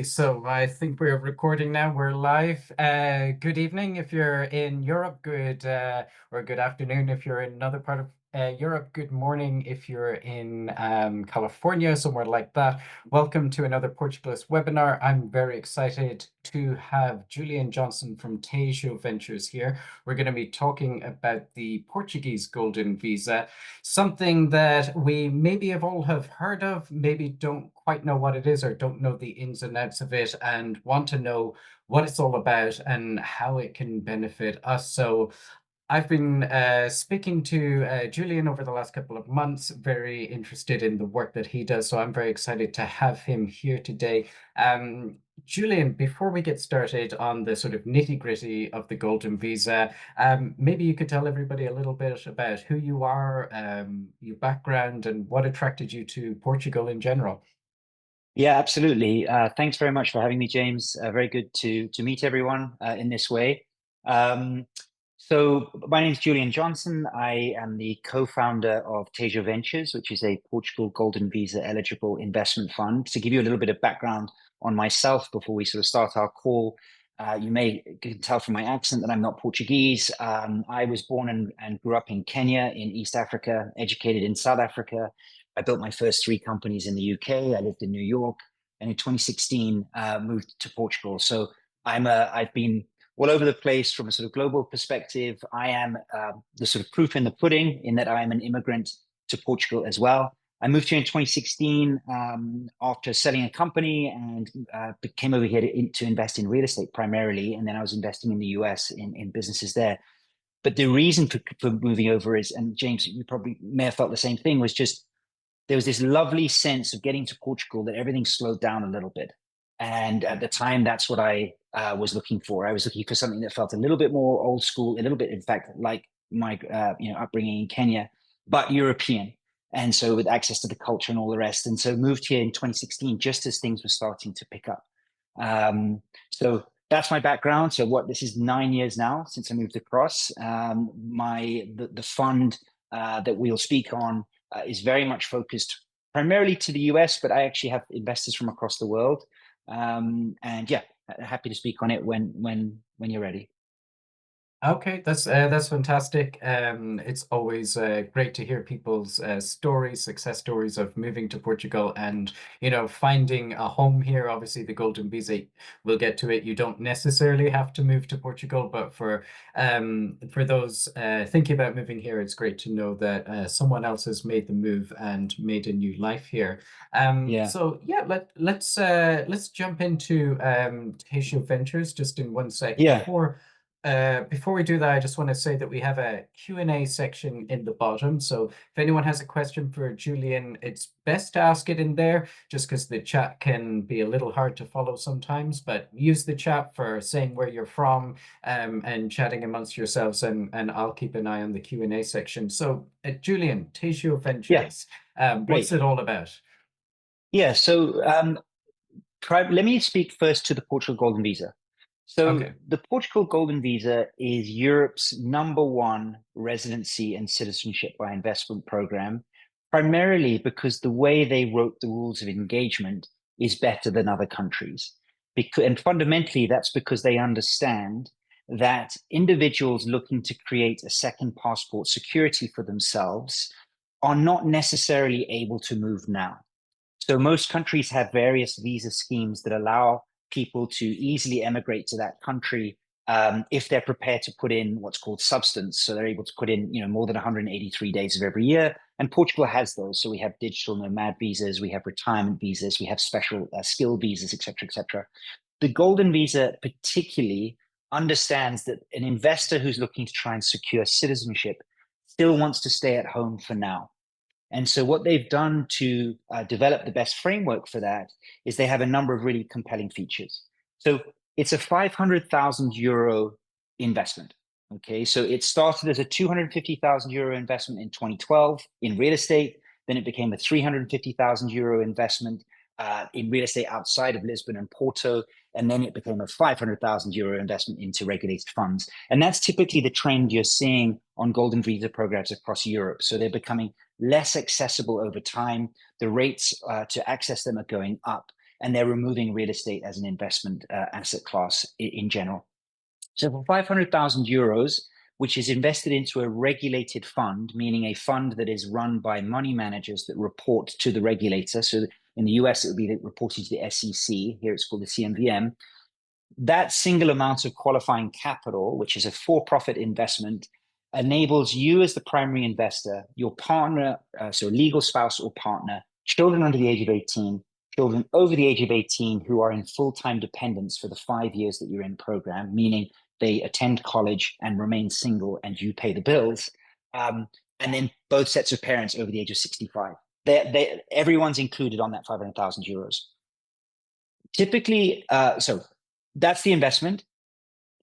So I think we're recording now. We're live. Good evening if you're in Europe. Or good afternoon if you're in another part of Europe. Good morning if you're in California, somewhere like that. Welcome to another Portugalist webinar. I'm very excited to have Julian Johnson from Tejo Ventures here. We're going to be talking about the Portuguese Golden Visa, something that we maybe have all have heard of, maybe don't quite know what it is or don't know the ins and outs of it and want to know what it's all about and how it can benefit us. So I've been speaking to Julian over the last couple of months, very interested in the work that he does. So I'm very excited to have him here today. Julian, before we get started on the sort of nitty-gritty of the Golden Visa, maybe you could tell everybody a little bit about who you are, your background, and what attracted you to Portugal in general. Yeah, absolutely. Thanks very much for having me, James. Very good to meet everyone in this way. Um, so my name is Julian Johnson. I am the co-founder of Tejo Ventures, which is a Portugal Golden Visa eligible investment fund. To give you a little bit of background on myself before we sort of start our call, can tell from my accent that I'm not Portuguese. I was born and grew up in Kenya, in East Africa, educated in South Africa. I built my first three companies in the UK. I lived in New York, and in 2016 moved to Portugal. So I've been all over the place from a sort of global perspective. I am the sort of proof in the pudding in that I am an immigrant to Portugal as well. I moved here in 2016 after selling a company and came over here to invest in real estate primarily. And then I was investing in the US in businesses there. But the reason for moving over is, and James, you probably may have felt the same thing, was just there was this lovely sense of getting to Portugal that everything slowed down a little bit. And at the time, that's what I was looking for. I was looking for something that felt a little bit more old school, a little bit, in fact, like my upbringing in Kenya, but European. And so with access to the culture and all the rest. And so moved here in 2016, just as things were starting to pick up. So that's my background. So this is 9 years now since I moved across. The fund that we'll speak on is very much focused primarily to the US, but I actually have investors from across the world. And yeah, happy to speak on it when you're ready. Okay, that's fantastic. It's always great to hear people's stories, success stories of moving to Portugal and finding a home here. Obviously, the Golden Visa, we'll get to it. You don't necessarily have to move to Portugal, but for those thinking about moving here, it's great to know that someone else has made the move and made a new life here. Yeah. So yeah, let's jump into Tejo Ventures just in one sec Yeah. before we do that, I just want to say that we have a Q&A section in the bottom. So if anyone has a question for Julian, it's best to ask it in there just because the chat can be a little hard to follow sometimes. But use the chat for saying where you're from and chatting amongst yourselves, and I'll keep an eye on the Q&A section. So Julian, Tejo Yeah. Ventures, what's Great. it all about? Yeah. So let me speak first to the Portugal Golden Visa. So Okay. the Portugal Golden Visa is Europe's #1 residency and citizenship by investment program, primarily because the way they wrote the rules of engagement is better than other countries. And fundamentally, that's because they understand that individuals looking to create a second passport security for themselves are not necessarily able to move now. So most countries have various visa schemes that allow people to easily emigrate to that country if they're prepared to put in what's called substance. So they're able to put in, more than 183 days of every year. And Portugal has those. So we have digital nomad visas, we have retirement visas, we have special skill visas, et cetera, et cetera. The Golden Visa particularly understands that an investor who's looking to try and secure citizenship still wants to stay at home for now. And so what they've done to develop the best framework for that is they have a number of really compelling features. So it's a 500,000 euro investment. Okay, so it started as a 250,000 euro investment in 2012 in real estate. Then it became a 350,000 euro investment in real estate outside of Lisbon and Porto. And then it became a 500,000 euro investment into regulated funds. And that's typically the trend you're seeing on Golden Visa programs across Europe. So they're becoming less accessible over time. The rates to access them are going up. and they're removing real estate as an investment asset class in general. So for 500,000 euros, which is invested into a regulated fund, meaning a fund that is run by money managers that report to the regulator. So in the US, it would be reporting to the SEC. Here it's called the CMVM. That single amount of qualifying capital, which is a for-profit investment, enables you as the primary investor, your partner, so legal spouse or partner, children under the age of 18, children over the age of 18 who are in full-time dependence for the 5 years that you're in program, meaning they attend college and remain single and you pay the bills. And then both sets of parents over the age of 65. Everyone's included on that 500,000 euros. Typically, so that's the investment.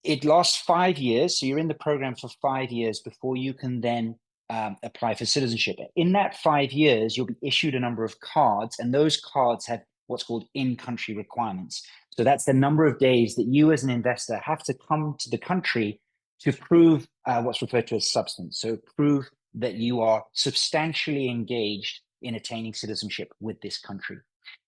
It lasts 5 years. So you're in the program for 5 years before you can then apply for citizenship. In that 5 years, you'll be issued a number of cards, and those cards have what's called in-country requirements. So that's the number of days that you as an investor have to come to the country to prove what's referred to as substance. So prove that you are substantially engaged in attaining citizenship with this country.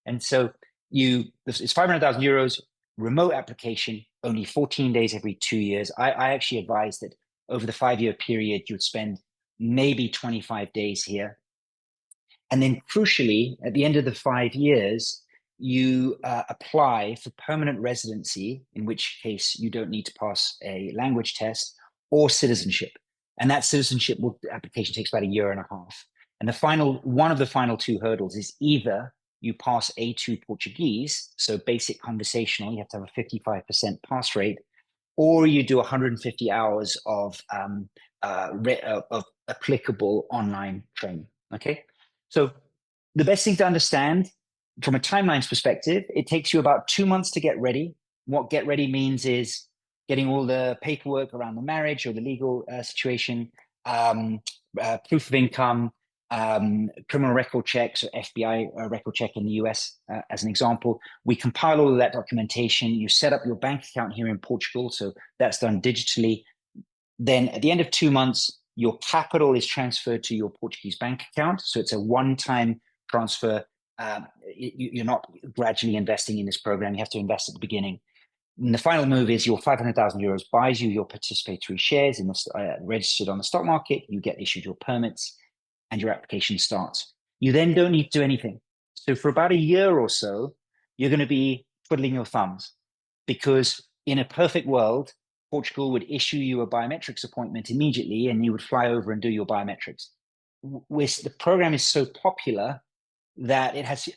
And so it's 500,000 euros, remote application, only 14 days every 2 years. I actually advise that over the 5-year period, you would spend maybe 25 days here. And then crucially, at the end of the 5 years, you apply for permanent residency, in which case you don't need to pass a language test, or citizenship. And that citizenship application takes about a year and a half. And one of the final two hurdles is either you pass A2 Portuguese, so basic conversational, you have to have a 55% pass rate, or you do 150 hours of applicable online training, okay? So the best thing to understand from a timelines perspective, it takes you about 2 months to get ready. What get ready means is getting all the paperwork around the marriage or the legal situation, proof of income, criminal record checks, or FBI record check in the US, as an example. We compile all of that documentation. You set up your bank account here in Portugal, so that's done digitally. Then at the end of 2 months, your capital is transferred to your Portuguese bank account. So it's a one-time transfer. You're not gradually investing in this program. You have to invest at the beginning. And the final move is your 500,000 euros buys you your participatory shares in the registered on the stock market. You get issued your permits, and your application starts. You then don't need to do anything. So for about a year or so, you're going to be twiddling your thumbs, because in a perfect world, Portugal would issue you a biometrics appointment immediately, and you would fly over and do your biometrics. The program is so popular that it has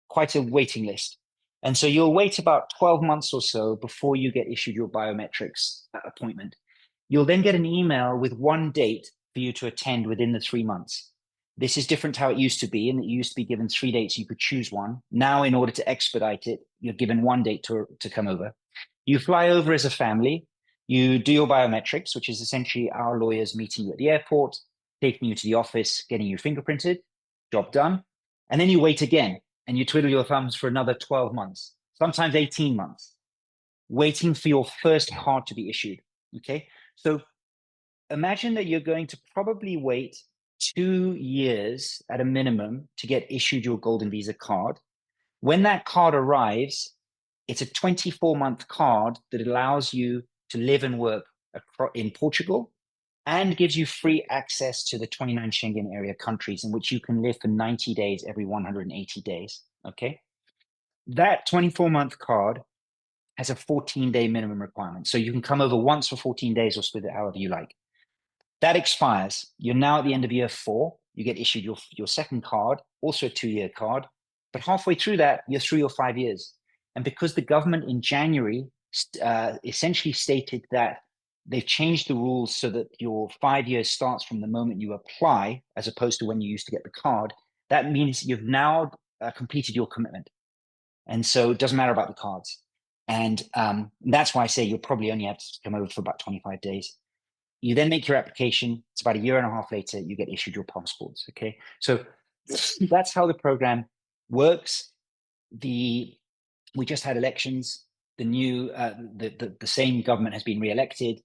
quite a waiting list. And so you'll wait about 12 months or so before you get issued your biometrics appointment. You'll then get an email with one date for you to attend within the 3 months. This is different to how it used to be, and it used to be given 3 dates. You could choose one. Now, in order to expedite it, you're given one date to come over. You fly over as a family. You do your biometrics, which is essentially our lawyers meeting you at the airport, taking you to the office, getting you fingerprinted, job done. And then you wait again, and you twiddle your thumbs for another 12 months, sometimes 18 months, waiting for your first card to be issued, okay? So imagine that you're going to probably wait 2 years at a minimum to get issued your Golden Visa card. When that card arrives, it's a 24-month card that allows you to live and work in Portugal, and gives you free access to the 29 Schengen area countries, in which you can live for 90 days every 180 days, okay? That 24-month card has a 14-day minimum requirement. So you can come over once for 14 days or split it however you like. That expires. You're now at the end of year 4. You get issued your second card, also a 2-year card. But halfway through that, you're 3 or 5 years. And because the government in January essentially stated that they've changed the rules so that your 5 years starts from the moment you apply, as opposed to when you used to get the card, that means you've now completed your commitment. And so it doesn't matter about the cards. And that's why I say you'll probably only have to come over for about 25 days. You then make your application. It's about a year and a half later, you get issued your passports, okay? So that's how the program works. We just had elections. The same government has been re-elected.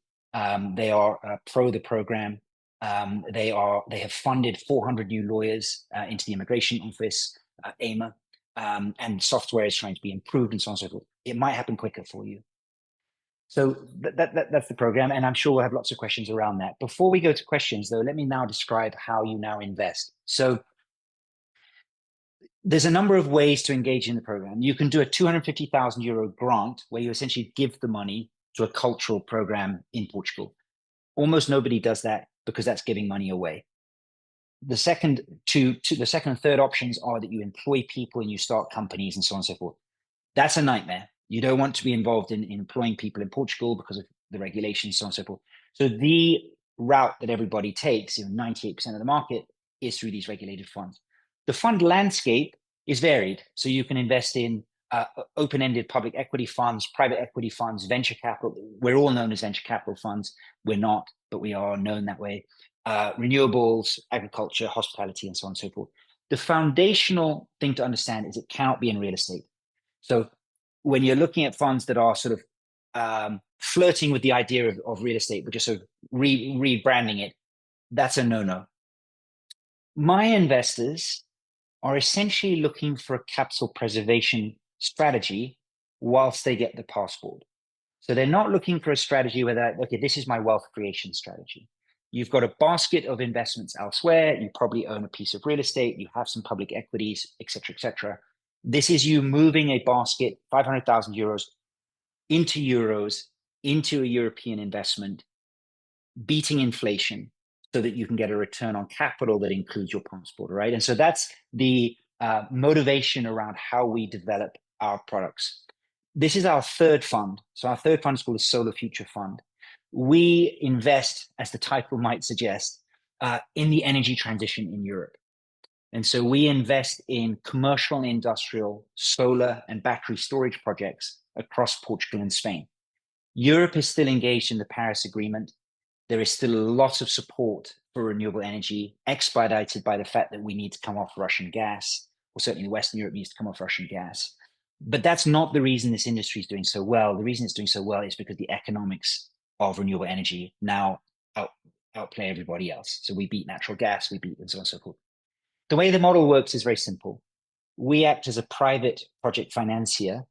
They are pro the program. They have funded 400 new lawyers into the immigration office, AIMA. and software is trying to be improved and so on and so forth, it might happen quicker for you. So that's the program, and I'm sure we'll have lots of questions around that. Before we go to questions, though, let me now describe how you now invest. So there's a number of ways to engage in the program. You can do a 250,000 euro grant where you essentially give the money to a cultural program in Portugal. Almost nobody does that because that's giving money away. The second and third options are that you employ people and you start companies and so on and so forth. That's a nightmare. You don't want to be involved in employing people in Portugal because of the regulations, so on and so forth. So the route that everybody takes, 98% of the market, is through these regulated funds. The fund landscape is varied. So you can invest in open-ended public equity funds, private equity funds, venture capital. We're all known as venture capital funds. We're not, but we are known that way. Renewables, agriculture, hospitality, and so on and so forth. The foundational thing to understand is it cannot be in real estate. So when you're looking at funds that are sort of flirting with the idea of real estate, but just sort of rebranding it, that's a no-no. My investors are essentially looking for a capital preservation strategy whilst they get the passport. So they're not looking for a strategy where they're, okay, this is my wealth creation strategy. You've got a basket of investments elsewhere. You probably own a piece of real estate. You have some public equities, et cetera, et cetera. This is you moving a basket, 500,000 euros, into a European investment, beating inflation so that you can get a return on capital that includes your passport, right? And so that's the motivation around how we develop our products. This is our third fund. So our third fund is called the Solar Future Fund. We invest, as the title might suggest, in the energy transition in Europe. And so we invest in commercial and industrial solar and battery storage projects across Portugal and Spain. Europe is still engaged in the Paris Agreement. There is still a lot of support for renewable energy, expedited by the fact that we need to come off Russian gas, or certainly Western Europe needs to come off Russian gas. But that's not the reason this industry is doing so well. The reason it's doing so well is because the economics of renewable energy now outplay everybody else. So we beat natural gas, we beat and so on and so forth. The way the model works is very simple. We act as a private project financier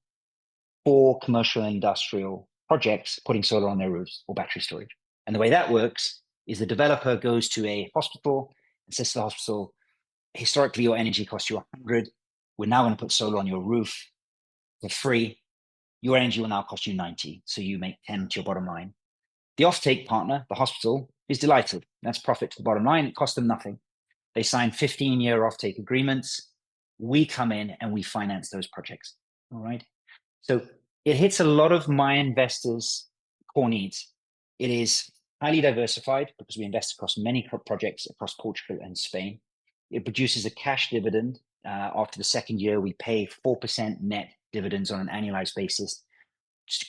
for commercial and industrial projects putting solar on their roofs or battery storage. And the way that works is the developer goes to a hospital and says to the hospital, historically, your energy costs you 100. We're now going to put solar on your roof for free. Your energy will now cost you 90. So you make 10 to your bottom line. The offtake partner, the hospital, is delighted. That's profit to the bottom line. It costs them nothing. They sign 15-year offtake agreements. We come in and we finance those projects. All right. So it hits a lot of my investors' core needs. It is highly diversified because we invest across many projects across Portugal and Spain. It produces a cash dividend. After the second year, we pay 4% net dividends on an annualized basis.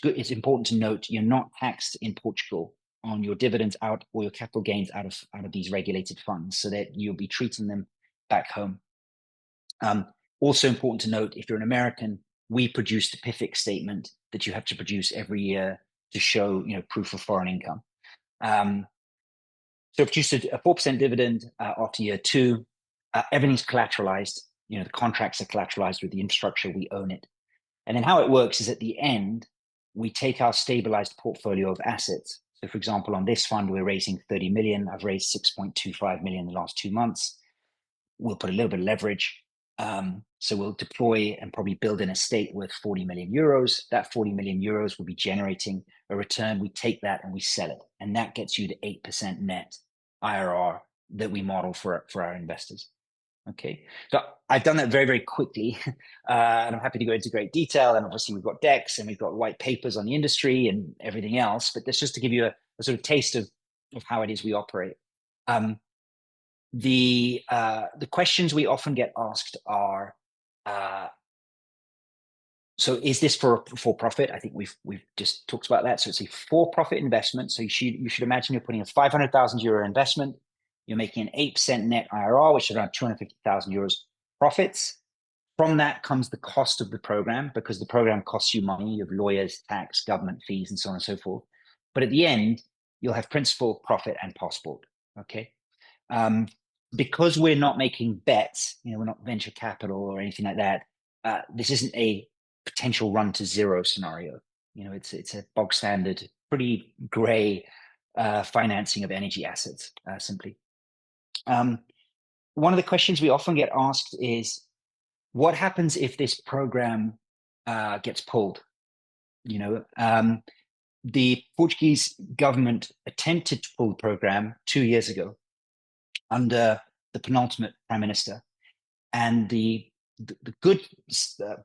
It's important to note you're not taxed in Portugal on your dividends out or your capital gains out of these regulated funds, so that you'll be treating them back home. Also important to note, if you're an American, we produce the PIFIC statement that you have to produce every year to show, proof of foreign income. So produced a 4% dividend after year two. Everything's collateralized. The contracts are collateralized with the infrastructure. We own it. And then how it works is at the end, we take our stabilized portfolio of assets. So for example, on this fund, we're raising 30 million. I've raised 6.25 million in the last 2 months. We'll put a little bit of leverage. So we'll deploy and probably build an estate worth 40 million euros. That 40 million euros will be generating a return. We take that and we sell it. And that gets you the 8% net IRR that we model for our investors. Okay, so I've done that very, very quickly, and I'm happy to go into great detail. And obviously, we've got decks and we've got white papers on the industry and everything else. But that's just to give you a sort of taste of how it is we operate. The questions we often get asked are, so is this for profit? I think we've just talked about that. So it's a for-profit investment. So you should imagine you're putting a 500,000 euro investment. You're making an 8% net IRR, which is around 250,000 euros profits. From that comes the cost of the program, because the program costs you money. You have lawyers, tax, government fees, and so on and so forth. But at the end, you'll have principal, profit, and passport. Okay. Because we're not making bets, we're not venture capital or anything like that. this isn't a potential run to zero scenario. It's a bog standard, pretty gray financing of energy assets, simply. One of the questions we often get asked is, what happens if this program gets pulled? The Portuguese government attempted to pull the program 2 years ago under the penultimate prime minister. And the good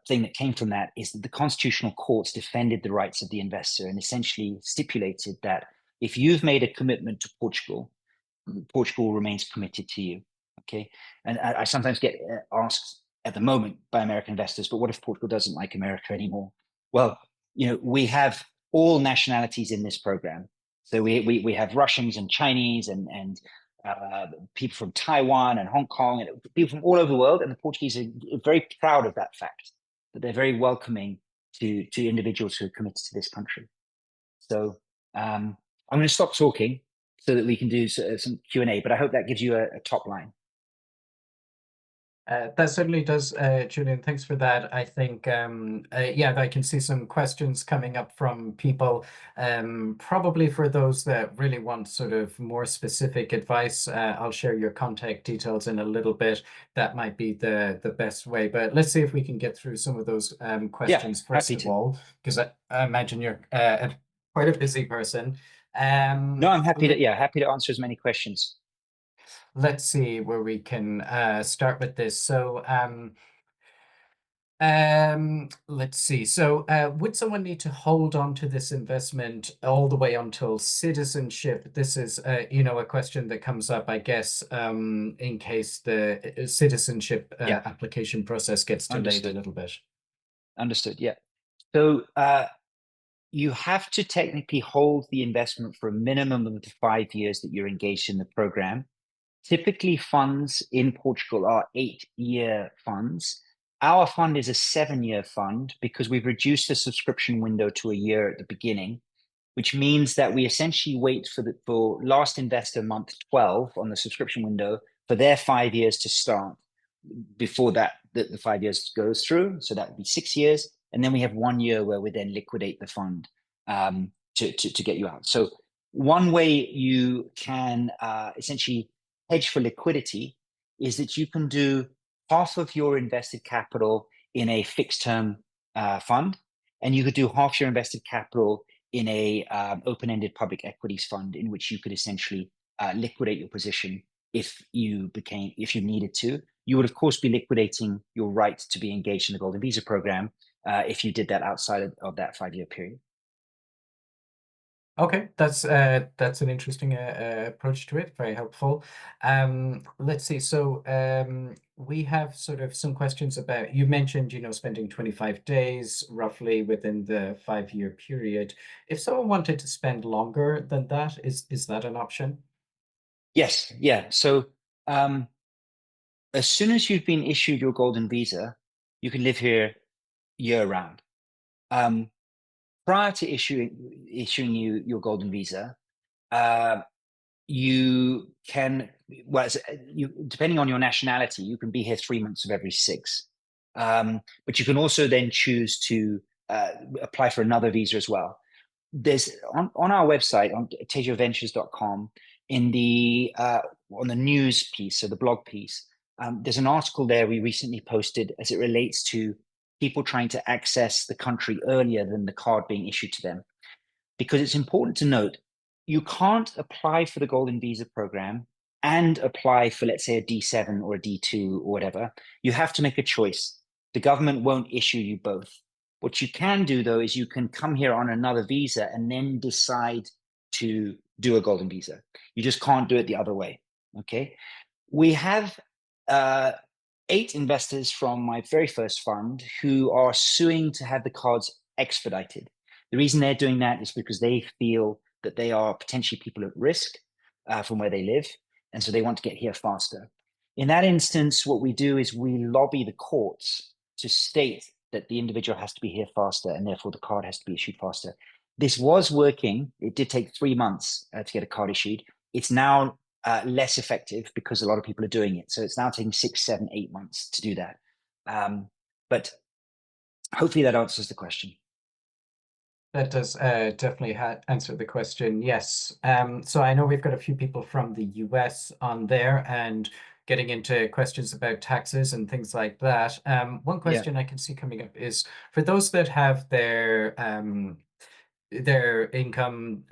thing that came from that is that the constitutional courts defended the rights of the investor and essentially stipulated that if you've made a commitment to Portugal, Portugal remains committed to you. Okay. And I sometimes get asked at the moment by American investors, but what if Portugal doesn't like America anymore? Well, we have all nationalities in this program. So we have Russians and Chinese and people from Taiwan and Hong Kong and people from all over the world. And the Portuguese are very proud of that fact, that they're very welcoming to individuals who are committed to this country. So I'm going to stop talking so that we can do some Q&A, but I hope that gives you a top line. That certainly does, Julian. Thanks for that. I think, yeah, I can see some questions coming up from people. Probably for those that really want sort of more specific advice, I'll share your contact details in a little bit. That might be the best way. But let's see if we can get through some of those questions first of all, because I imagine you're quite a busy person. No, I'm happy to answer as many questions. Let's see where we can start with this. So let's see. So would someone need to hold on to this investment all the way until citizenship? This is, a question that comes up, I guess, in case the citizenship application process gets delayed a little bit. Understood. Yeah. So you have to technically hold the investment for a minimum of the 5 years that you're engaged in the program. Typically, funds in Portugal are 8-year funds. Our fund is a 7-year fund because we've reduced the subscription window to a year at the beginning, which means that we essentially wait for last investor month 12 on the subscription window for their 5 years to start before the 5 years goes through. So that would be 6 years. And then we have 1 year where we then liquidate the fund to get you out. So one way you can essentially hedge for liquidity is that you can do half of your invested capital in a fixed term fund, and you could do half your invested capital in a open-ended public equities fund, in which you could essentially liquidate your position if you needed to. You would of course be liquidating your right to be engaged in the Golden Visa program if you did that outside of that 5-year period. Okay, that's an interesting approach to it. Very helpful. Let's see. So we have sort of some questions about, you mentioned, spending 25 days roughly within the 5-year period. If someone wanted to spend longer than that, is that an option? Yes. Yeah. So as soon as you've been issued your Golden Visa, you can live here year round. Prior to issuing you your Golden Visa, you can, depending on your nationality, you can be here 3 months of every 6. But you can also then choose to apply for another visa as well. There's on our website, on tejoventures.com, on the news piece, so the blog piece, there's an article there we recently posted as it relates to people trying to access the country earlier than the card being issued to them. Because it's important to note, you can't apply for the Golden Visa program and apply for, let's say, a D7 or a D2 or whatever. You have to make a choice. The government won't issue you both. What you can do, though, is you can come here on another visa and then decide to do a Golden Visa. You just can't do it the other way. Okay. We have 8 investors from my very first fund who are suing to have the cards expedited. The reason they're doing that is because they feel that they are potentially people at risk from where they live, and so they want to get here faster. In that instance, what we do is we lobby the courts to state that the individual has to be here faster, and therefore the card has to be issued faster. This was working. It did take 3 months to get a card issued. It's now less effective because a lot of people are doing it. So it's now taking 6, 7, 8 months to do that. But Hopefully that answers the question. That does definitely answer the question. Yes. So I know we've got a few people from the US on there and getting into questions about taxes and things like that. One Yeah. question I can see coming up is for those that have their income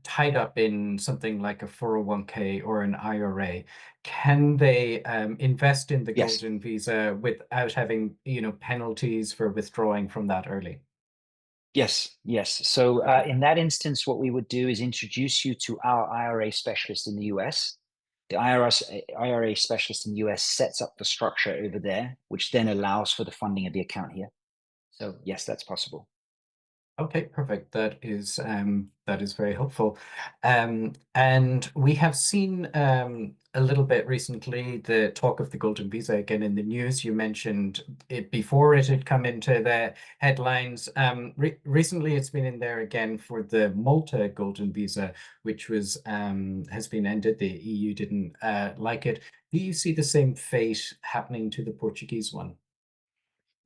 tied up in something like a 401k or an IRA, can they invest in the Yes. Golden Visa without having, penalties for withdrawing from that early? Yes, yes. So Okay. in that instance, what we would do is introduce you to our IRA specialist in the US. The IRA specialist in the US sets up the structure over there, which then allows for the funding of the account here. So yes, that's possible. Okay, perfect. That is very helpful. And we have seen a little bit recently the talk of the Golden Visa again in the news. You mentioned it before it had come into the headlines. Recently, it's been in there again for the Malta Golden Visa, which was has been ended. The EU didn't like it. Do you see the same fate happening to the Portuguese one?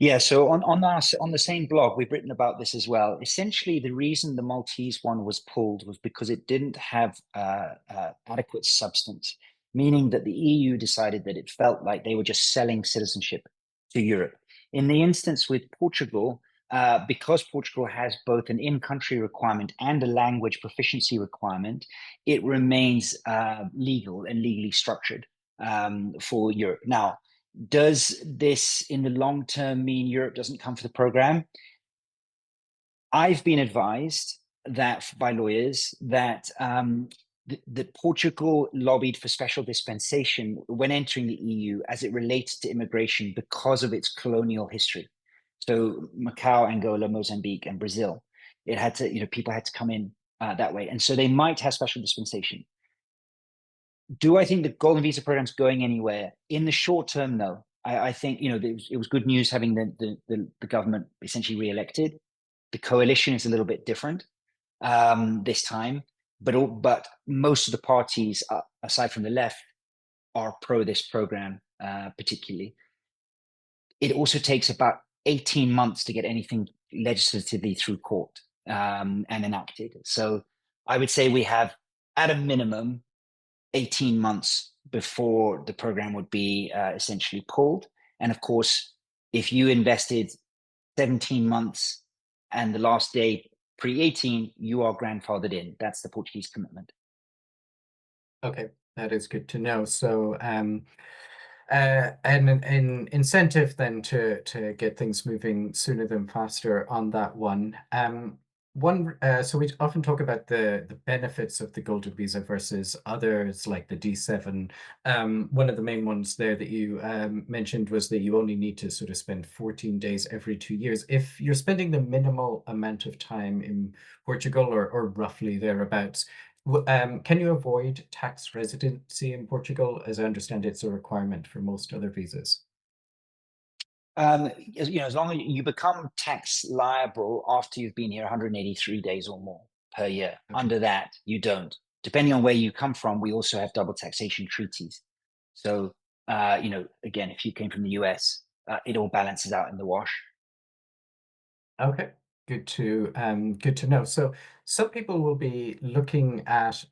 Yeah, so on the same blog, we've written about this as well. Essentially, the reason the Maltese one was pulled was because it didn't have adequate substance, meaning that the EU decided that it felt like they were just selling citizenship to Europe. In the instance with Portugal, because Portugal has both an in-country requirement and a language proficiency requirement, it remains legal and legally structured for Europe. Now, does this in the long term mean Europe doesn't come for the program? I've been advised that by lawyers that that Portugal lobbied for special dispensation when entering the EU as it relates to immigration because of its colonial history. So Macau, Angola, Mozambique, and Brazil, it had to, people had to come in that way, and so they might have special dispensation. Do I think the Golden Visa program is going anywhere in the short term? No. I think it was good news having the government essentially re-elected. The coalition is a little bit different this time, but most of the parties, aside from the left, are pro this program particularly. It also takes about 18 months to get anything legislatively through court and enacted. So I would say we have, at a minimum, 18 months before the program would be essentially pulled. And of course, if you invested 17 months and the last day pre-18, you are grandfathered in. That's the Portuguese commitment. Okay, that is good to know. So, and an incentive then to get things moving sooner than faster on that one. So we often talk about the benefits of the Golden Visa versus others like the D7. One of the main ones there that you mentioned was that you only need to sort of spend 14 days every 2 years. If you're spending the minimal amount of time in Portugal or roughly thereabouts, can you avoid tax residency in Portugal? As I understand, it's a requirement for most other visas. As long as you become tax liable after you've been here 183 days or more per year. Okay. Under that, you don't. Depending on where you come from, we also have double taxation treaties. So, again, if you came from the US, it all balances out in the wash. Okay, good to know. So some people will be looking at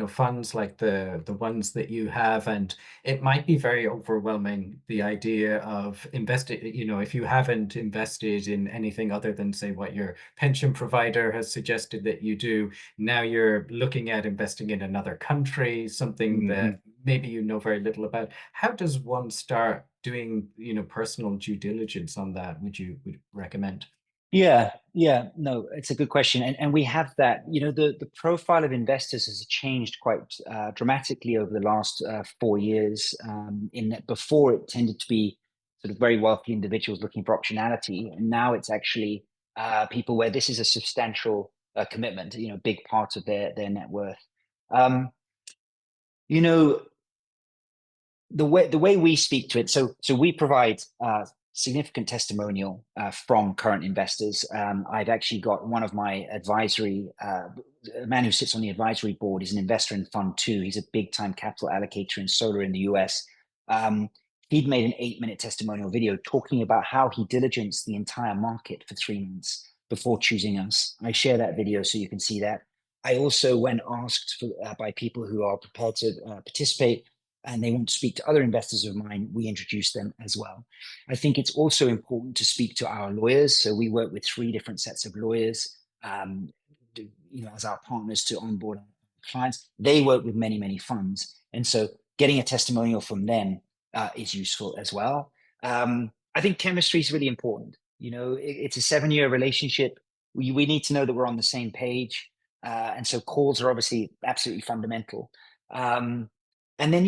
funds like the ones that you have, and it might be very overwhelming, the idea of investing, if you haven't invested in anything other than say what your pension provider has suggested that you do, now you're looking at investing in another country, something Mhm. that maybe you know very little about. How does one start doing, personal due diligence on that, would recommend? Yeah, no, it's a good question, and we have that. The profile of investors has changed quite dramatically over the last 4 years. In that before it tended to be sort of very wealthy individuals looking for optionality, and now it's actually people where this is a substantial commitment. Big part of their net worth. Um, you know, the way we speak to it, so we provide significant testimonial from current investors. I've actually got one of my advisory a man who sits on the advisory board is an investor in Fund 2. He's a big time capital allocator in solar in the US. He'd made an 8-minute testimonial video talking about how he diligenced the entire market for 3 months before choosing us. I share that video so you can see that. I also, when asked by people who are prepared to participate and they want to speak to other investors of mine, we introduce them as well. I think it's also important to speak to our lawyers. So we work with 3 different sets of lawyers, as our partners to onboard our clients. They work with many, many funds. And so getting a testimonial from them is useful as well. I think chemistry is really important. It's a 7-year relationship. We need to know that we're on the same page. And so calls are obviously absolutely fundamental. And then,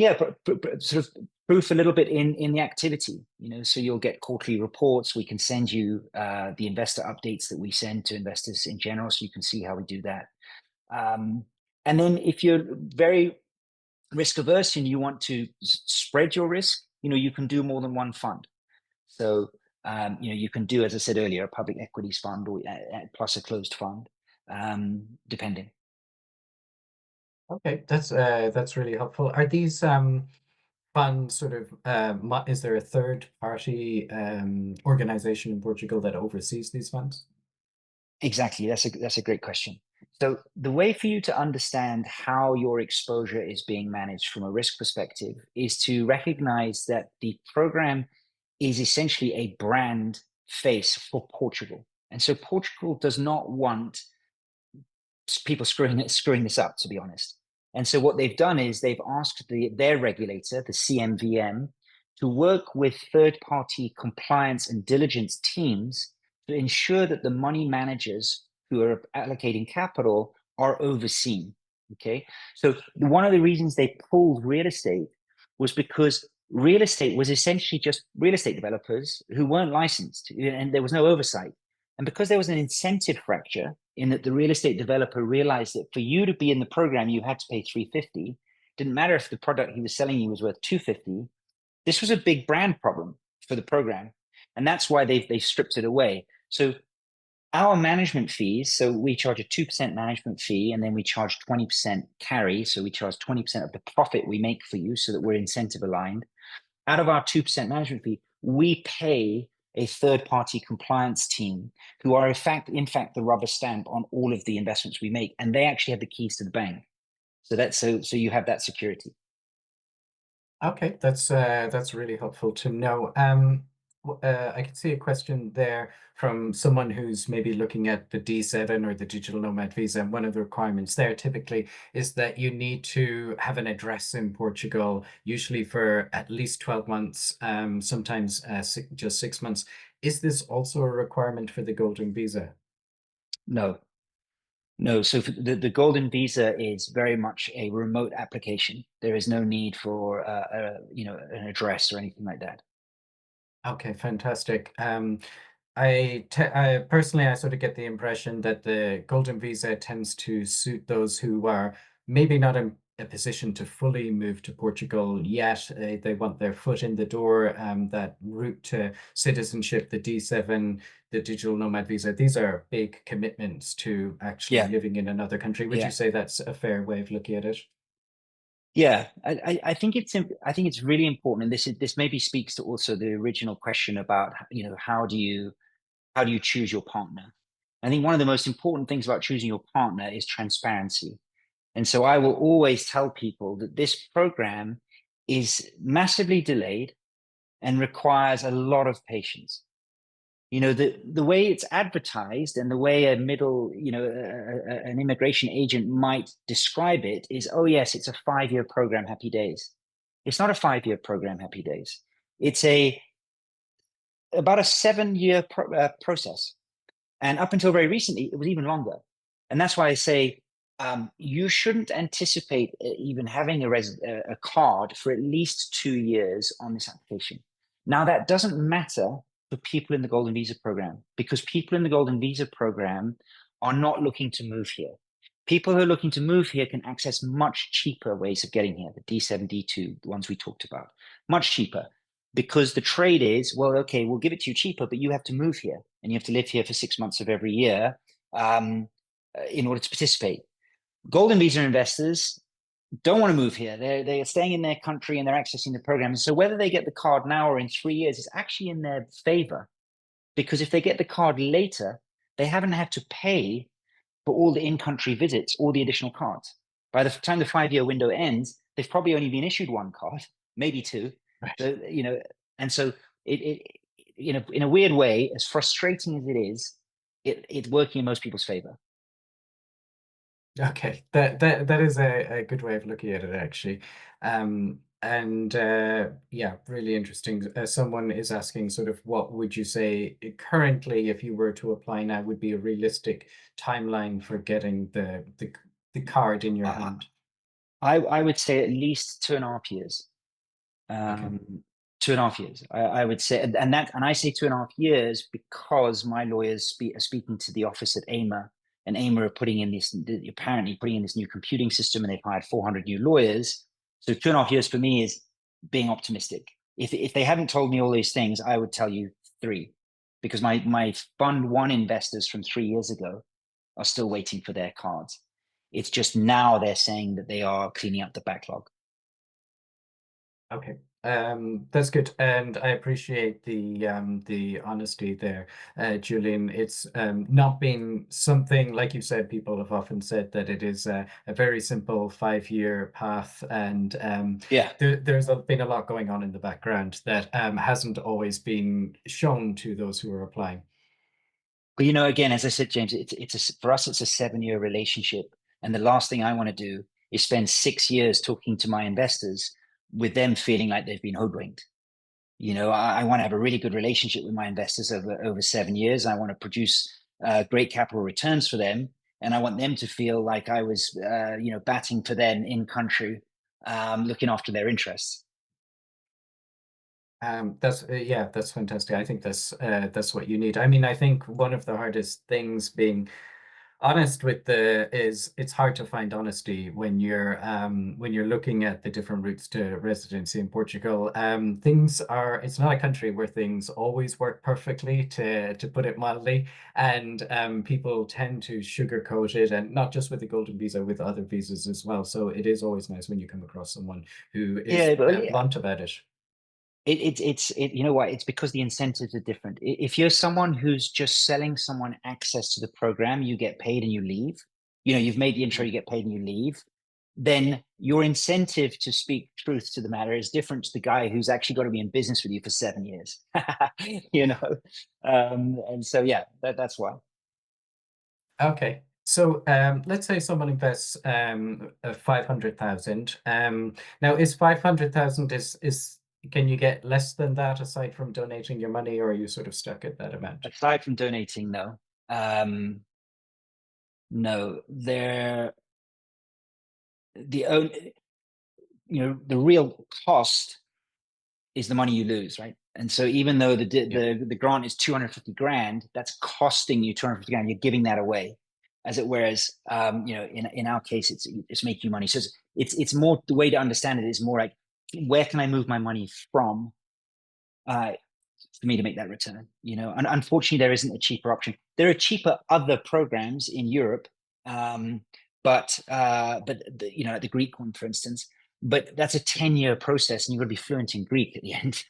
sort of proof a little bit in the activity, so you'll get quarterly reports. We can send you the investor updates that we send to investors in general, so you can see how we do that. And then if you're very risk averse and you want to spread your risk, you can do more than one fund. So, you can do, as I said earlier, a public equities fund or plus a closed fund, depending. Okay, that's really helpful. Are these funds sort of is there a third party organization in Portugal that oversees these funds? Exactly. That's a great question. So the way for you to understand how your exposure is being managed from a risk perspective is to recognize that the program is essentially a brand face for Portugal. And so Portugal does not want people screwing this up, to be honest. And so what they've done is they've asked their regulator, the CMVM, to work with third-party compliance and diligence teams to ensure that the money managers who are allocating capital are overseen. Okay, so one of the reasons they pulled real estate was because real estate was essentially just real estate developers who weren't licensed, and there was no oversight. And because there was an incentive fracture in that the real estate developer realized that for you to be in the program, you had to pay 350. Didn't matter if the product he was selling you was worth 250. This was a big brand problem for the program. And that's why they stripped it away. So our management fees, so we charge a 2% management fee, and then we charge 20% carry. So we charge 20% of the profit we make for you so that we're incentive aligned. Out of our 2% management fee, we pay a third-party compliance team who are in fact the rubber stamp on all of the investments we make, and they actually have the keys to the bank. So you have that security. Okay, that's really helpful to know. I can see a question there from someone who's maybe looking at the D7 or the digital nomad visa. And one of the requirements there typically is that you need to have an address in Portugal, usually for at least 12 months, sometimes just 6 months. Is this also a requirement for the golden visa? No. So the Golden Visa is very much a remote application. There is no need for an address or anything like that. Okay, fantastic. I personally, I sort of get the impression that the golden visa tends to suit those who are maybe not in a position to fully move to Portugal yet. They want their foot in the door. That route to citizenship, the D7, the digital nomad visa, these are big commitments to actually Yeah, living in another country. Would you yeah. say that's a fair way of looking at it? Yeah, I think it's really important, and this maybe speaks to also the original question about how do you choose your partner. I think one of the most important things about choosing your partner is transparency, and so I will always tell people that this program is massively delayed and requires a lot of patience. The way it's advertised and the way a middle an immigration agent might describe it is, oh yes, it's a 5-year program, happy days. It's not a 5-year program, happy days. It's about a 7-year process, and up until very recently it was even longer. And that's why I say you shouldn't anticipate even having a card for at least 2 years on this application. Now, that doesn't matter for people in the Golden Visa program, because people in the Golden Visa program are not looking to move here. People who are looking to move here can access much cheaper ways of getting here, the D7, D2, the ones we talked about, much cheaper, because the trade is, well, okay, we'll give it to you cheaper, but you have to move here and you have to live here for 6 months of every year in order to participate. Golden Visa investors don't want to move here. They're staying in their country and they're accessing the program. So whether they get the card now or in 3 years is actually in their favor, because if they get the card later, they haven't had to pay for all the in-country visits, all the additional cards. By the time the 5-year window ends, they've probably only been issued one card, maybe two. Right. So, and so it in a weird way, as frustrating as it is, it's working in most people's favor. Okay, that is a good way of looking at it, actually. And yeah, really interesting. Someone is asking sort of what would you say currently, if you were to apply now, would be a realistic timeline for getting the card in your Uh, hand? I would say at least 2.5 years. Okay. um, 2.5 years. I would say, and I say 2.5 years because my lawyers are speaking to the office at AIMA, and AIMA are putting in this, apparently putting in this new computing system, and they've hired 400 new lawyers. So 2.5 years for me is being optimistic. If they hadn't told me all these things, I would tell you 3, because my fund one investors from 3 years ago are still waiting for their cards. It's just now they're saying that they are cleaning up the backlog. Okay. That's good, and I appreciate the honesty there, Julian. It's not been something like you said. People have often said that it is a very simple 5-year path, and Yeah. there's been a lot going on in the background that hasn't always been shown to those who are applying. But again, as I said, James, for us, it's a 7-year relationship, and the last thing I want to do is spend 6 years talking to my investors with them feeling like they've been hoodwinked. I want to have a really good relationship with my investors over 7 years. I want to produce great capital returns for them, and I want them to feel like I was, batting for them in country, looking after their interests. That's yeah, that's fantastic. I think that's what you need. I mean, I think one of the hardest things being honest with the is it's hard to find honesty when you're looking at the different routes to residency in Portugal. Things are it's not a country where things always work perfectly, to put it mildly, and people tend to sugarcoat it, and not just with the golden visa, with other visas as well. So it is always nice when you come across someone who is Yeah, but blunt about it. you know what? It's because the incentives are different. If you're someone who's just selling someone access to the program, you get paid and you leave. You've made the intro, Mhm. you get paid and you leave. Then your incentive to speak truth to the matter is different to the guy who's actually got to be in business with you for 7 years. And so yeah, that's why. Okay. So let's say someone invests 500,000. Now is 500,000 is can you get less than that aside from donating your money, or are you sort of stuck at that amount? Aside from donating, no. No, the only the real cost is the money you lose, right? And so even though Yeah. the grant is 250 grand, that's costing you 250 grand. You're giving that away, as it whereas in our case, it's making you money. So it's more, the way to understand it is more like, where can I move my money from uh, for me to make that return? And unfortunately, there isn't a cheaper option. There are cheaper other programs in Europe, but the Greek one, for instance. But that's a 10-year process, and you've got to be fluent in Greek at the end.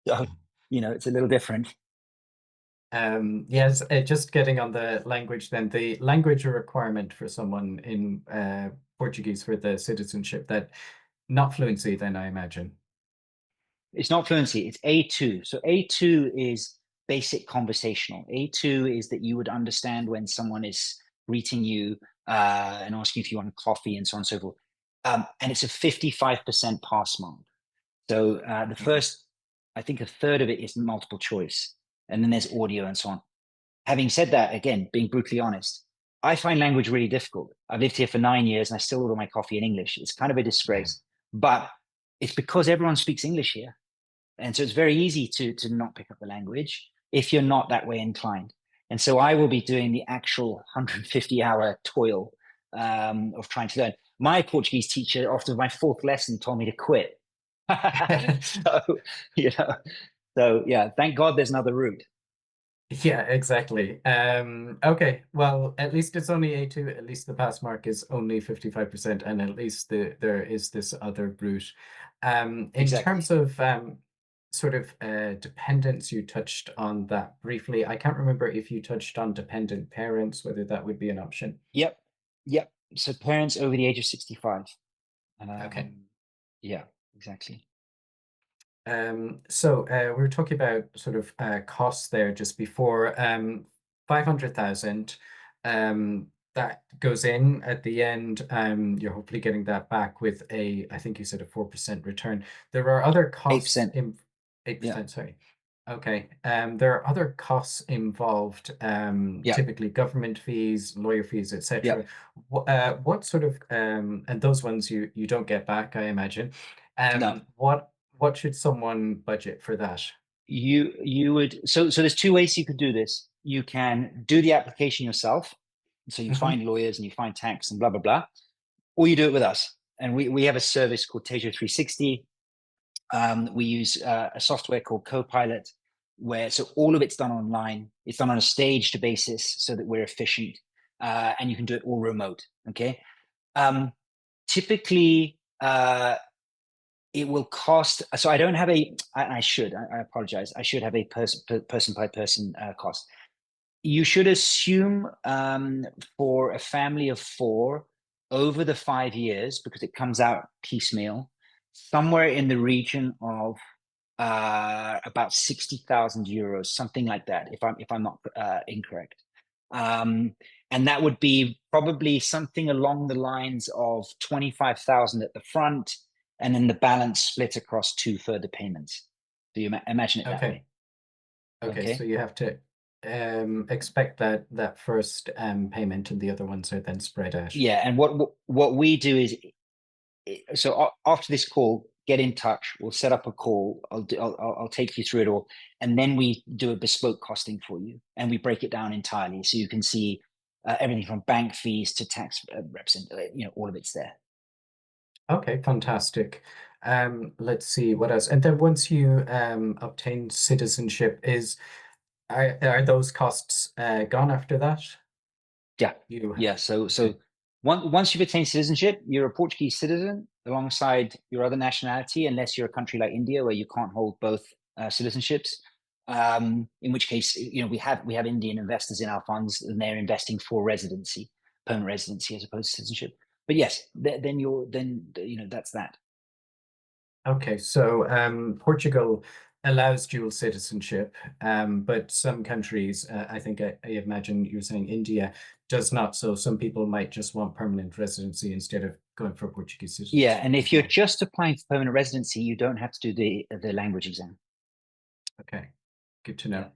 So, it's a little different. Yes, just getting on the language then, the language requirement for someone in Portuguese for the citizenship, that not fluency then, I imagine. It's not fluency, it's A2. So A2 is basic conversational. A2 is that you would understand when someone is greeting you and asking if you want coffee and so on and so forth. And it's a 55% pass mark. So the Okay. first, I think a third of it is multiple choice. And then there's audio and so on. Having said that, again, being brutally honest, I find language really difficult. I've lived here for 9 years and I still order my coffee in English. It's kind of a disgrace, but it's because everyone speaks English here. And so it's very easy to not pick up the language if you're not that way inclined. And so I will be doing the actual 150-hour toil of trying to learn. My Portuguese teacher, after my fourth lesson, told me to quit. so, you know, so yeah, thank God there's another route. Yeah, exactly. Okay, well, at least it's only A2. At least the pass mark is only 55%, and at least there is this other route. In Exactly. terms of sort of dependents, you touched on that briefly. I can't remember if you touched on dependent parents, whether that would be an option. Yep. Yep. So parents over the age of 65. Okay. Um, yeah, exactly. We were talking about sort of costs there just before. 500,000, that goes in at the end. You're hopefully getting that back with I think you said a 4% return. There are other costs 8%. in Yeah. 8%, sorry. Okay. There are other costs involved, Yeah. typically government fees, lawyer fees, Yeah. etc. What sort of and those ones you don't get back, I imagine. No. What should someone budget for that? You would so there's two ways you could do this. You can do the application yourself. So you Hmm. find lawyers and you find tax and blah blah blah, or you do it with us. And we have a service called Tejo 360. We use a software called Copilot, where so all of it's done online. It's done on a staged basis so that we're efficient, and you can do it all remote. Okay. Um, Typically, it will cost. So I don't have a. I should. I apologize. I should have a person by person cost. You should assume for a family of four over the 5 years, because it comes out piecemeal, somewhere in the region of about 60,000 euros, something like that, if I'm not incorrect. Um, and that would be probably something along the lines of 25,000 at the front, and then the balance split across two further payments. So you imagine it that Okay. way. Okay, so Okay. you have to expect that first payment and the other ones are then spread out. Yeah, and what we do is, so after this call, get in touch. We'll set up a call. I'll take you through it all, and then we do a bespoke costing for you, and we break it down entirely so you can see everything from bank fees to tax represent. All of it's there. Okay, fantastic. Let's see what else. And then once you obtain citizenship, are those costs gone after that? Yeah, You yeah. So okay. so once you've attained citizenship, you're a Portuguese citizen alongside your other nationality, unless you're a country like India where you can't hold both citizenships. In which case, we have Indian investors in our funds, and they're investing for residency, permanent residency, as opposed to citizenship. But yes, then that's that. Okay, so Portugal allows dual citizenship, but some countries, I think I imagine you're saying India does not. So some people might just want permanent residency instead of going for Portuguese Yeah, citizenship and if as you're well. just applying for permanent residency, you don't have to do the language exam. Okay, good to Yeah. know.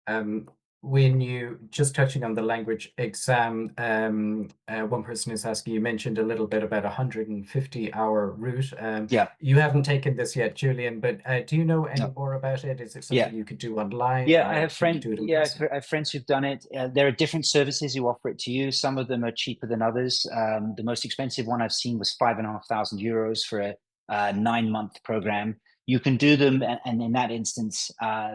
Um, when you just touching on the language exam, one person is asking, you mentioned a little bit about 150-hour route. Yeah. You haven't taken this yet, Julian, but do you know any No. more about it? Is it Yeah. something you could do online Yeah, I have or can you friend. do it in Yeah, person? I have friends who've done it. There are different services who offer it to you. Some of them are cheaper than others. The most expensive one I've seen was 5,500 euros for a 9-month program. You can do them, and in that instance,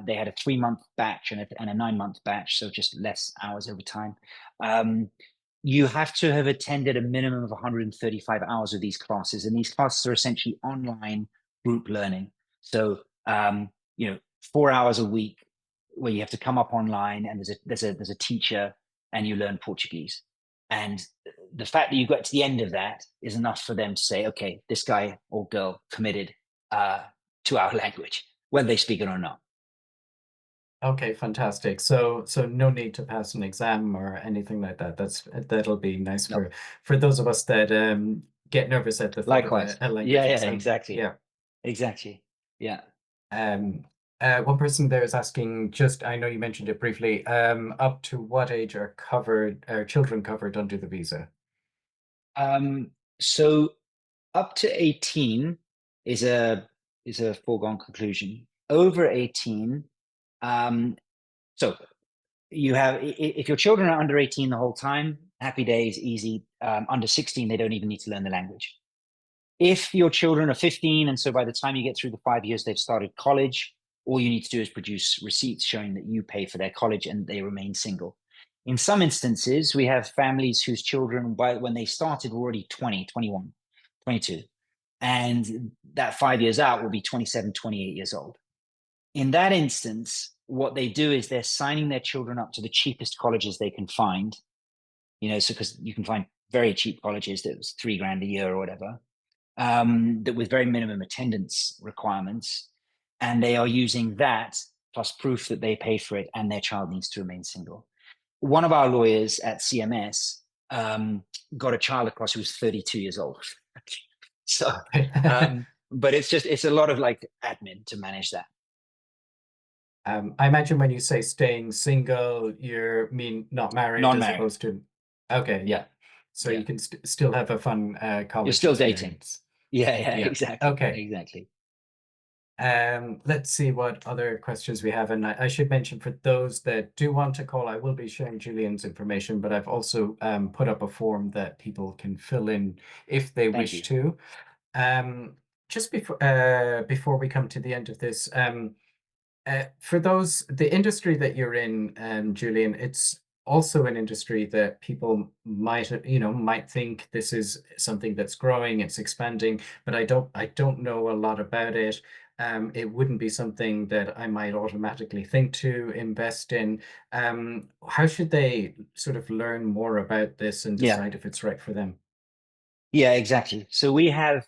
they had a 3-month batch and a 9-month batch, so just less hours over time. Um, you have to have attended a minimum of 135 hours of these classes, and these classes are essentially online group learning. So, 4 hours a week where you have to come up online, and there's a teacher, and you learn Portuguese. And the fact that you got to the end of that is enough for them to say, okay, this guy or girl committed to our language, whether they speak it or not. Okay, fantastic. So no need to pass an exam or anything like that. That'll be nice No, for those of us that get nervous at the thought of likewise. a Yeah, language yeah, exam. exactly, Yeah. exactly. Yeah. Um, one person there is asking, just I know you mentioned it briefly, up to what age are children covered under the visa? So up to 18 is a foregone conclusion. Over 18, um, so if your children are under 18 the whole time, happy days, easy. Under 16, they don't even need to learn the language. If your children are 15, and so by the time you get through the 5 years, they've started college, all you need to do is produce receipts showing that you pay for their college and they remain single. In some instances, we have families whose children, when they started, were already 20, 21, 22. And that 5 years out will be 27, 28 years old. In that instance, what they do is they're signing their children up to the cheapest colleges they can find, so because you can find very cheap colleges that was $3,000 a year or whatever, that with very minimum attendance requirements. And they are using that plus proof that they pay for it and their child needs to remain single. One of our lawyers at CMS got a child across who was 32 years old. So, but it's a lot of like admin to manage that. I imagine when you say staying single, you mean not married as Non-married. opposed to. Okay, yeah. So Yeah. you can still have a fun You're college still dating. experience. Yeah, Yeah. exactly. Okay. Exactly. Let's see what other questions we have. And I should mention for those that do want to call, I will be sharing Julian's information, but I've also put up a form that people can fill in if they Thank wish you. to. Just before we come to the end of this, for the industry that you're in, Julian, it's also an industry that people might think this is something that's growing, it's expanding, but I don't know a lot about it. It wouldn't be something that I might automatically think to invest in. How should they sort of learn more about this and Yeah. decide if it's right for them? Yeah, exactly. So we have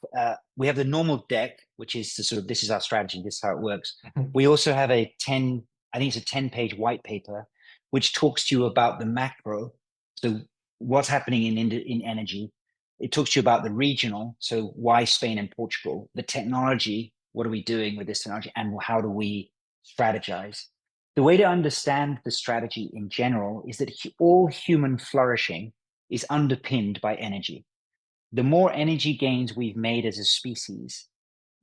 the normal deck, which is the sort of, this is our strategy, this is how it works. We also have I think it's a 10-page white paper, which talks to you about the macro. So what's happening in energy. It talks to you about the regional. So why Spain and Portugal, the technology, what are we doing with this technology, and how do we strategize? The way to understand the strategy in general is that all human flourishing is underpinned by energy. The more energy gains we've made as a species,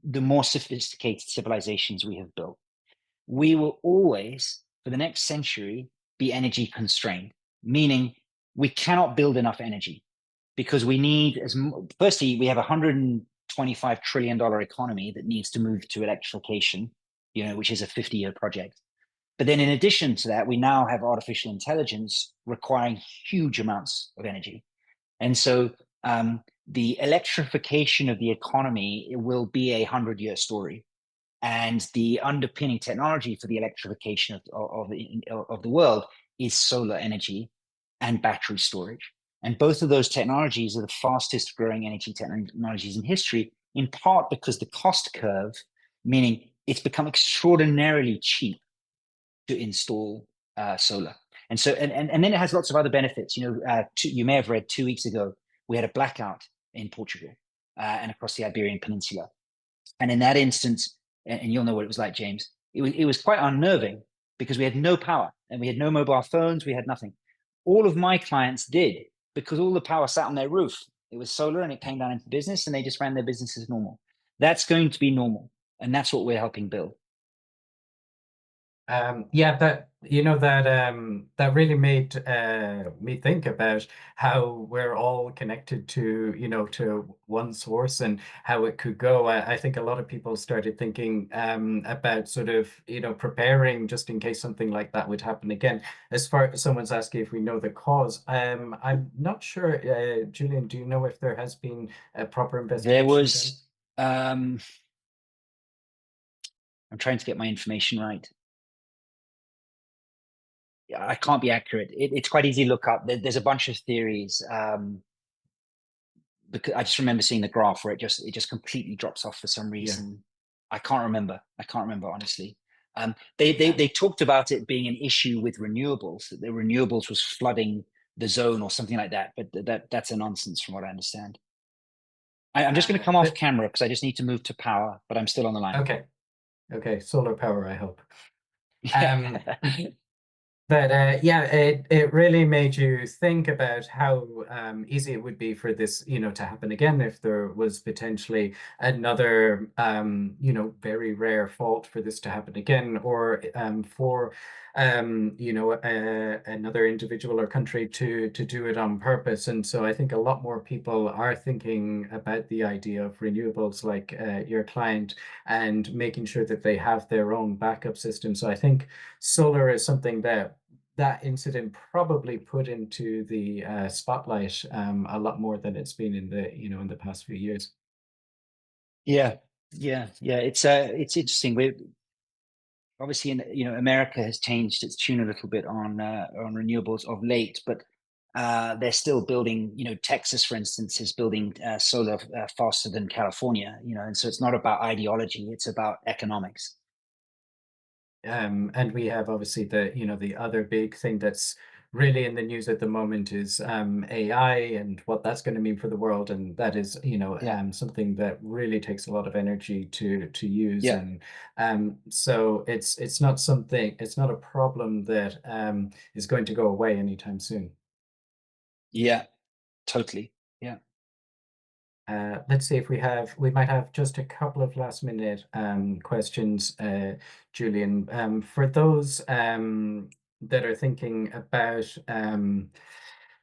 the more sophisticated civilizations we have built. We will always, for the next century, be energy constrained, meaning we cannot build enough energy because we need, firstly, we have a $125 trillion economy that needs to move to electrification, which is a 50-year project. But then in addition to that, we now have artificial intelligence requiring huge amounts of energy. And so the electrification of the economy will be a 100-year story. And the underpinning technology for the electrification of the world is solar energy and battery storage. And both of those technologies are the fastest growing energy technologies in history, in part because the cost curve, meaning it's become extraordinarily cheap to install solar. And so, and then it has lots of other benefits. You may have read 2 weeks ago, we had a blackout in Portugal and across the Iberian Peninsula. And in that instance, and you'll know what it was like, James, it was quite unnerving because we had no power and we had no mobile phones, we had nothing. All of my clients did because all the power sat on their roof. It was solar and it came down into business and they just ran their business as normal. That's going to be normal. And that's what we're helping build. Yeah, that really made me think about how we're all connected to one source and how it could go. I think a lot of people started thinking about sort of preparing just in case something like that would happen again. As far as someone's asking if we know the cause, I'm not sure. Julian, do you know if there has been a proper There investigation done? was, I'm trying to get my information right. I can't be accurate. It's quite easy to look up. There's a bunch of theories. Because I just remember seeing the graph where it just completely drops off for some Yeah. reason. I can't remember honestly. They talked about it being an issue with renewables, that the renewables was flooding the zone or something like that. But that's a nonsense from what I understand. I'm just going to come off camera because I just need to move to power, but I'm still on the line. Okay, solar power, I hope. But yeah, it really made you think about how easy it would be for this, to happen again if there was potentially another, very rare fault for this to happen again, or for another individual or country to do it on purpose. And so I think a lot more people are thinking about the idea of renewables, like your client, and making sure that they have their own backup system. So I think solar is something that incident probably put into the spotlight a lot more than it's been in the past few years. Yeah, yeah. It's interesting. We're obviously America has changed its tune a little bit on renewables of late, but they're still building. Texas, for instance, is building solar faster than California. And so it's not about ideology; it's about economics. And we have obviously the other big thing that's really in the news at the moment is AI and what that's going to mean for the world. And that is, Yeah, something that really takes a lot of energy to use. yeah, And so it's not a problem that is going to go away anytime soon. yeah, totally. Yeah. Let's see if we might have just a couple of last minute questions, Julian. For those that are thinking about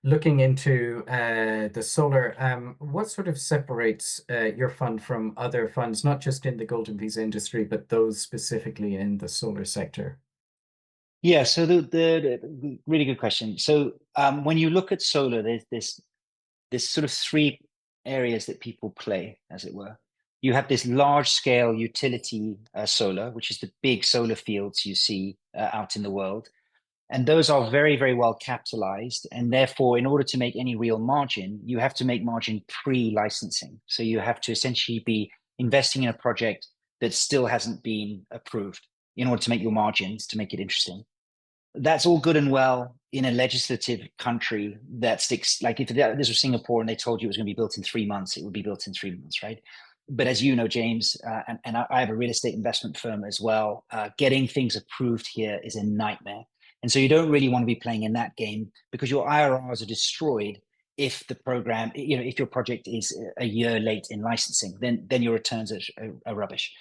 looking into the solar, what sort of separates your fund from other funds, not just in the golden visa industry, but those specifically in the solar sector? Yeah, so the really good question. So when you look at solar, there's sort of three areas that people play, as it were. You have this large scale utility solar, which is the big solar fields you see out in the world. And those are very, very well capitalized. And therefore, in order to make any real margin, you have to make margin pre-licensing. So you have to essentially be investing in a project that still hasn't been approved in order to make your margins, to make it interesting. That's all good and well in a legislative country that sticks. Like if this was Singapore and they told you it was going to be built in 3 months, it would be built in 3 months, right? But as you know, James, and I have a real estate investment firm as well, getting things approved here is a nightmare. And so you don't really want to be playing in that game because your IRRs are destroyed if the program, if your project is a year late in licensing, then your returns are rubbish.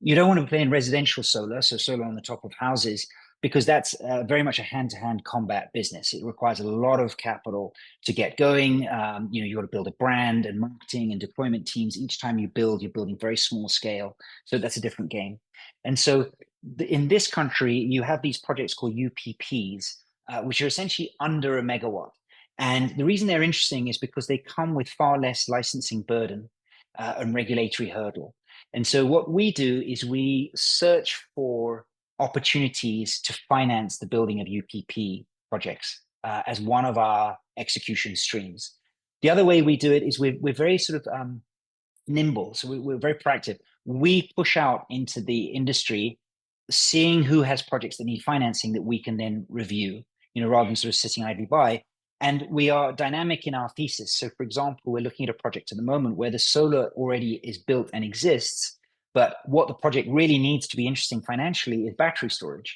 You don't want to play in residential solar, so solar on the top of houses, because that's very much a hand-to-hand combat business. It requires a lot of capital to get going. You got to build a brand and marketing and deployment teams. Each time you build, you're building very small scale. So that's a different game. And so in this country, you have these projects called UPPs, which are essentially under a megawatt. And the reason they're interesting is because they come with far less licensing burden and regulatory hurdle. And so what we do is we search for opportunities to finance the building of UPP projects as one of our execution streams. The other way we do it is we're very sort of nimble. So we're very proactive. We push out into the industry, seeing who has projects that need financing that we can then review, rather than sort of sitting idly by. And we are dynamic in our thesis. So, for example, we're looking at a project at the moment where the solar already is built and exists, but what the project really needs to be interesting financially is battery storage.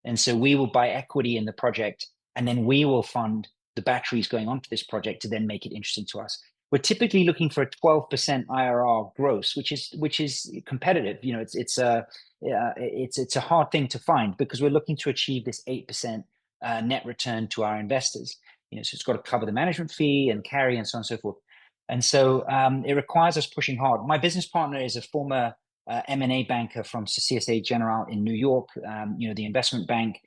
And so we will buy equity in the project, and then we will fund the batteries going onto this project to then make it interesting to us. We're typically looking for a 12% IRR gross, which is competitive. It's a hard thing to find because we're looking to achieve this 8% net return to our investors. So it's got to cover the management fee and carry and so on and so forth. And so it requires us pushing hard. My business partner is a former M&A banker from Societe Generale in New York, the investment bank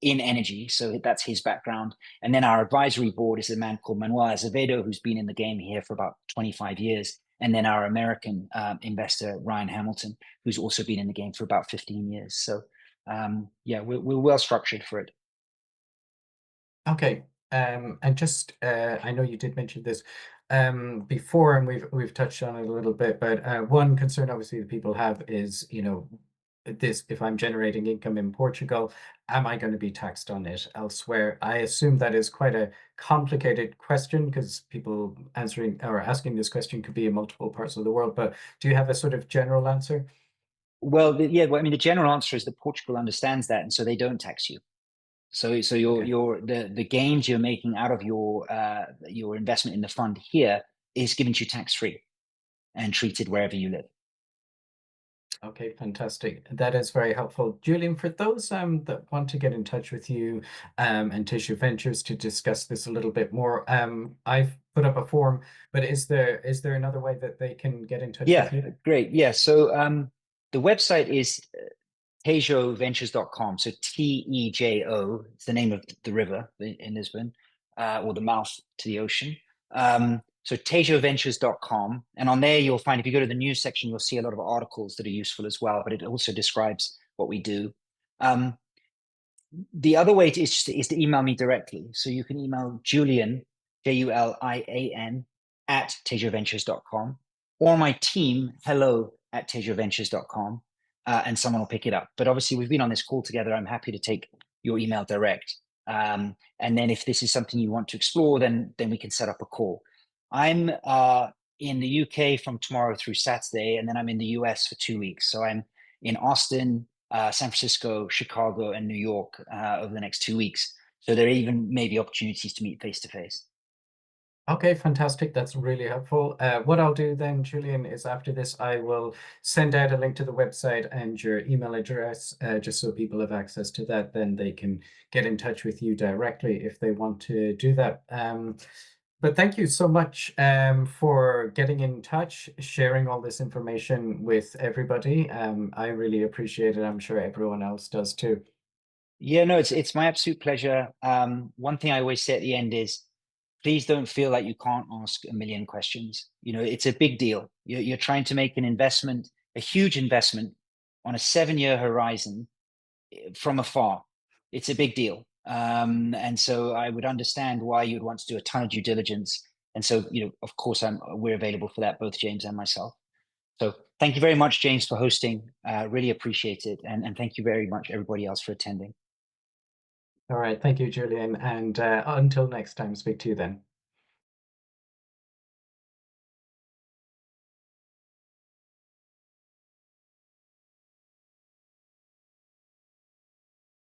in energy. So that's his background. And then our advisory board is a man called Manuel Azevedo, who's been in the game here for about 25 years. And then our American investor, Ryan Hamilton, who's also been in the game for about 15 years. So we're well structured for it. Okay. And just I know you did mention this before, and we've touched on it a little bit, but one concern obviously that people have is, this, if I'm generating income in Portugal, am I going to be taxed on it elsewhere? I assume that is quite a complicated question because people answering or asking this question could be in multiple parts of the world, but do you have a sort of general answer? Well, the general answer is that Portugal understands that, and so they don't tax you. So Okay. the gains you're making out of your investment in the fund here is given to you tax free and treated wherever you live. Okay, fantastic. That is very helpful. Julian, for those that want to get in touch with you and Tissue Ventures to discuss this a little bit more, I've put up a form, but is there another way that they can get in touch with Yeah, you? great. Yeah, so the website is tejoventures.com. So Tejo, it's the name of the river in Lisbon, or the mouth to the ocean. So tejoventures.com. And on there, you'll find, if you go to the news section, you'll see a lot of articles that are useful as well, but it also describes what we do. The other way is to email me directly. So you can email Julian, Julian, at tejoventures.com, or my team, hello@tejoventures.com, and someone will pick it up. But obviously, we've been on this call together. I'm happy to take your email direct. And then if this is something you want to explore, then we can set up a call. I'm in the UK from tomorrow through Saturday, and then I'm in the US for 2 weeks. So I'm in Austin, San Francisco, Chicago, and New York over the next 2 weeks. So there even may be opportunities to meet face to face. Okay, fantastic. That's really helpful. What I'll do then, Julian, is after this, I will send out a link to the website and your email address, just so people have access to that. Then they can get in touch with you directly if they want to do that. But thank you so much for getting in touch, sharing all this information with everybody. I really appreciate it. I'm sure everyone else does too. Yeah, no, it's my absolute pleasure. One thing I always say at the end is, please don't feel like you can't ask a million questions. You know, it's a big deal. You're trying to make an investment, a huge investment on a 7-year horizon from afar. It's a big deal. And so I would understand why you'd want to do a ton of due diligence. And so, of course, we're available for that, both James and myself. So thank you very much, James, for hosting. Really appreciate it. And thank you very much, everybody else, for attending. All right. Thank you, Julian. And until next time, speak to you then.